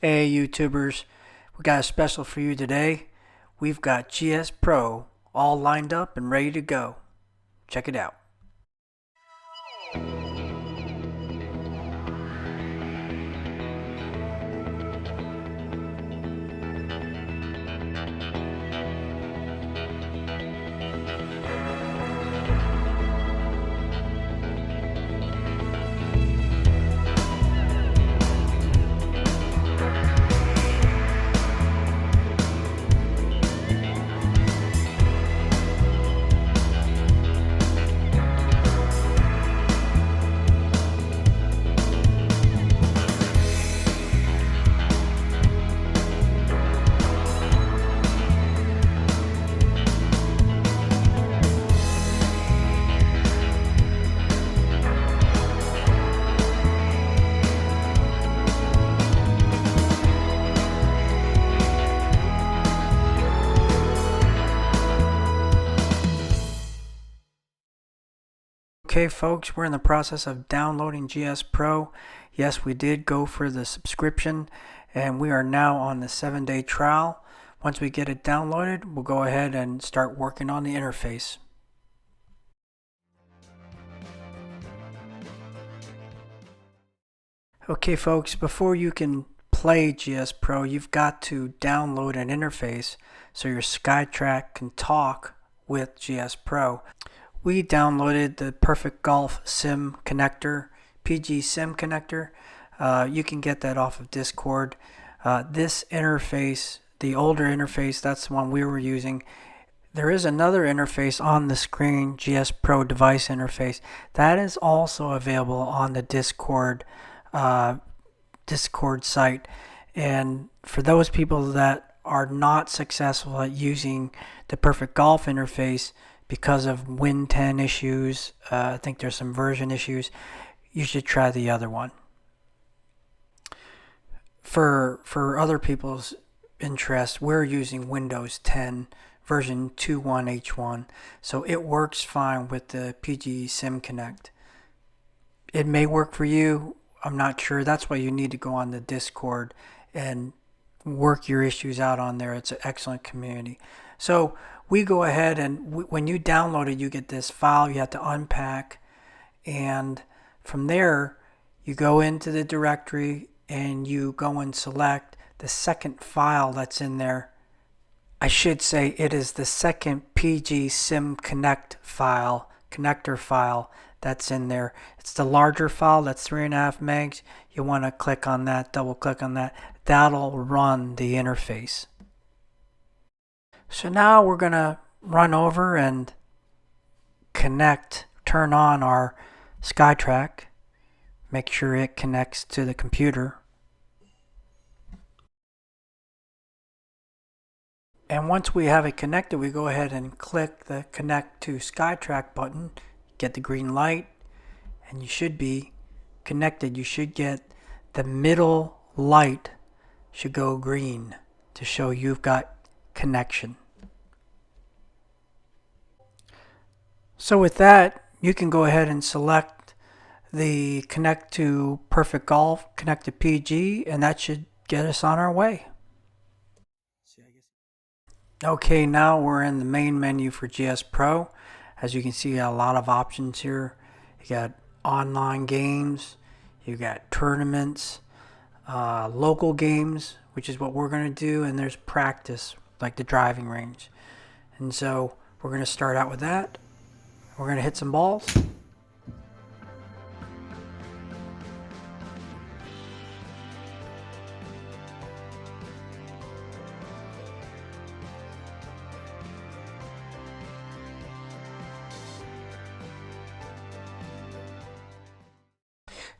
Hey YouTubers, we got a special for you today. We've got GSPro all lined up and ready to go. Check it out. Okay folks, we're in the process of downloading GSPro. Yes, we did go for the subscription and we are now on the 7-day trial. Once we get it downloaded, we'll go ahead and start working on the interface. Okay folks, before you can play GSPro, you've got to download an interface so your Skytrak can talk with GSPro. We downloaded the Perfect Golf Sim connector, PG Sim connector. You can get that off of Discord. This interface, the older interface, that's the one we were using. There is another interface on the screen, GSPro device interface. That is also available on the Discord site. And for those people that are not successful at using the Perfect Golf interface, because of Win 10 issues, I think there's some version issues, you should try the other one. For other people's interest, we're using Windows 10 version 21H1, so it works fine with the PG Sim Connect. It may work for you, I'm not sure. That's why you need to go on the Discord and work your issues out on there. It's an excellent community. So we go ahead and when you download it, you get this file you have to unpack, and from there you go into the directory and you go and select the second file that's in there. I should say it is the second PG Sim Connect file, connector file that's in there. It's the larger file, that's 3.5 megs. You want to click on that, double click on that. That'll run the interface. So now we're going to run over and turn on our Skytrak. Make sure it connects to the computer. And once we have it connected, we go ahead and click the Connect to Skytrak button. Get the green light, and you should be connected. You should get the middle light should go green to show you've got connection. So with that, you can go ahead and select the Connect to Perfect Golf, Connect to PG, and that should get us on our way. Okay, now we're in the main menu for GSPro. As you can see, you got a lot of options here. You got online games, you got tournaments, local games, which is what we're going to do, and there's practice, like the driving range. And so we're going to start out with that. We're going to hit some balls.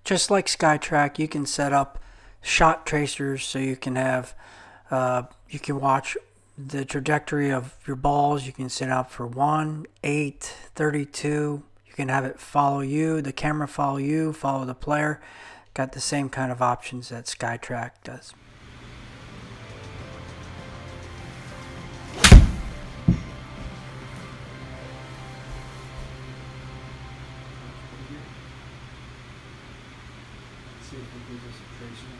Just like Skytrak, you can set up shot tracers so you can have you can watch the trajectory of your balls. You can set up for 1, 8, 32. You can have it follow you, the camera follow you, follow the player. Got the same kind of options that Skytrak does. See if it gives us a tracer.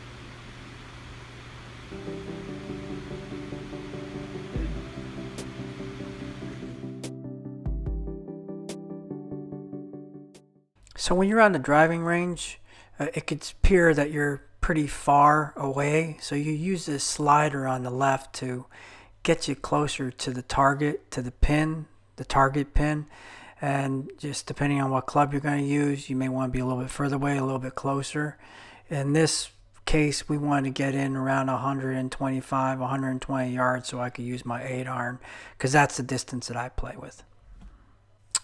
So when you're on the driving range, it could appear that you're pretty far away. So you use this slider on the left to get you closer to the target, to the pin, the target pin. And just depending on what club you're going to use, you may want to be a little bit further away, a little bit closer. In this case, we wanted to get in around 125, 120 yards so I could use my 8-iron, because that's the distance that I play with.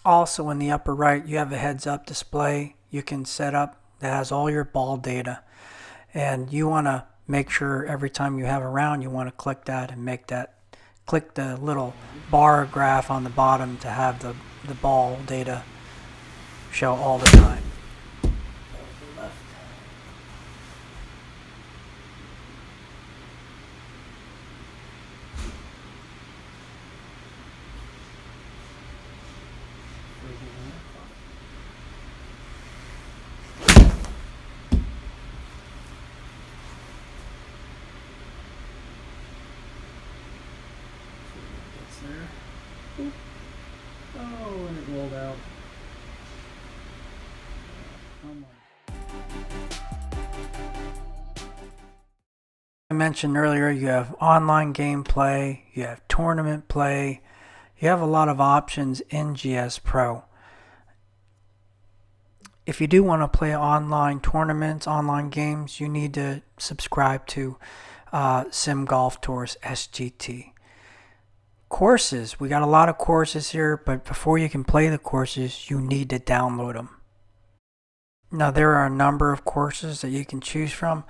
Also, in the upper right, you have a heads-up display you can set up that has all your ball data. And you want to make sure every time you have a round, you want to click that and click the little bar graph on the bottom to have the ball data show all the time. There. Oh, and it rolled out. I mentioned earlier, you have online gameplay, you have tournament play, you have a lot of options in GSPro. If you do want to play online tournaments, online games, you need to subscribe to Sim Golf Tours SGT. Courses, we got a lot of courses here, but before you can play the courses, you need to download them. Now, there are a number of courses that you can choose from,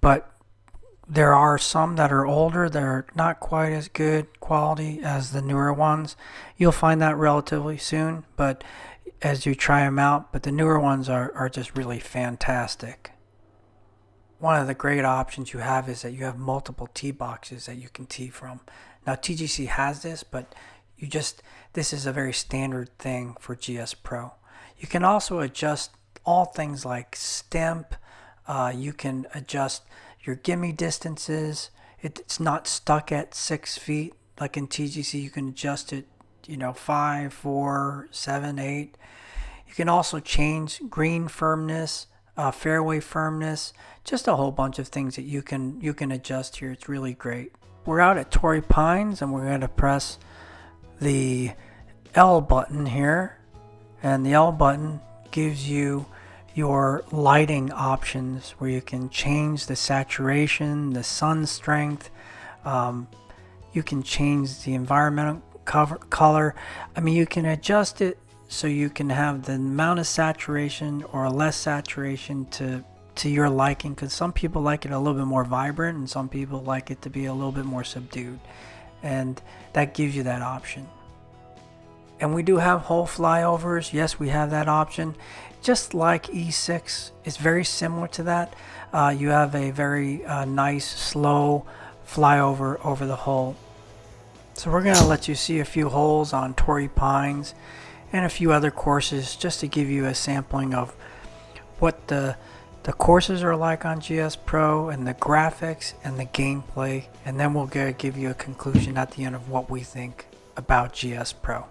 but there are some that are older that are not quite as good quality as the newer ones. You'll find that relatively soon, but as you try them out, but the newer ones are just really fantastic. One of the great options you have is that you have multiple tee boxes that you can tee from. Now, TGC has this, but this is a very standard thing for GSPro. You can also adjust all things like stemp. You can adjust your gimme distances. It's not stuck at 6 feet like in TGC. You can adjust it, 5, 4, 7, 8. You can also change green firmness, fairway firmness, just a whole bunch of things that you can adjust here. It's really great. We're out at Torrey Pines, and we're going to press the L button here, and the L button gives you your lighting options where you can change the saturation, the sun strength. You can change the environmental color. I mean, you can adjust it so you can have the amount of saturation or less saturation to your liking, because some people like it a little bit more vibrant and some people like it to be a little bit more subdued, and that gives you that option. And we do have hole flyovers. Yes, we have that option. Just like E6, it's very similar to that. You have a very nice slow flyover over the hole. So we're going to let you see a few holes on Torrey Pines and a few other courses just to give you a sampling of what the courses are like on GSPro and the graphics and the gameplay, and then we'll give you a conclusion at the end of what we think about GSPro.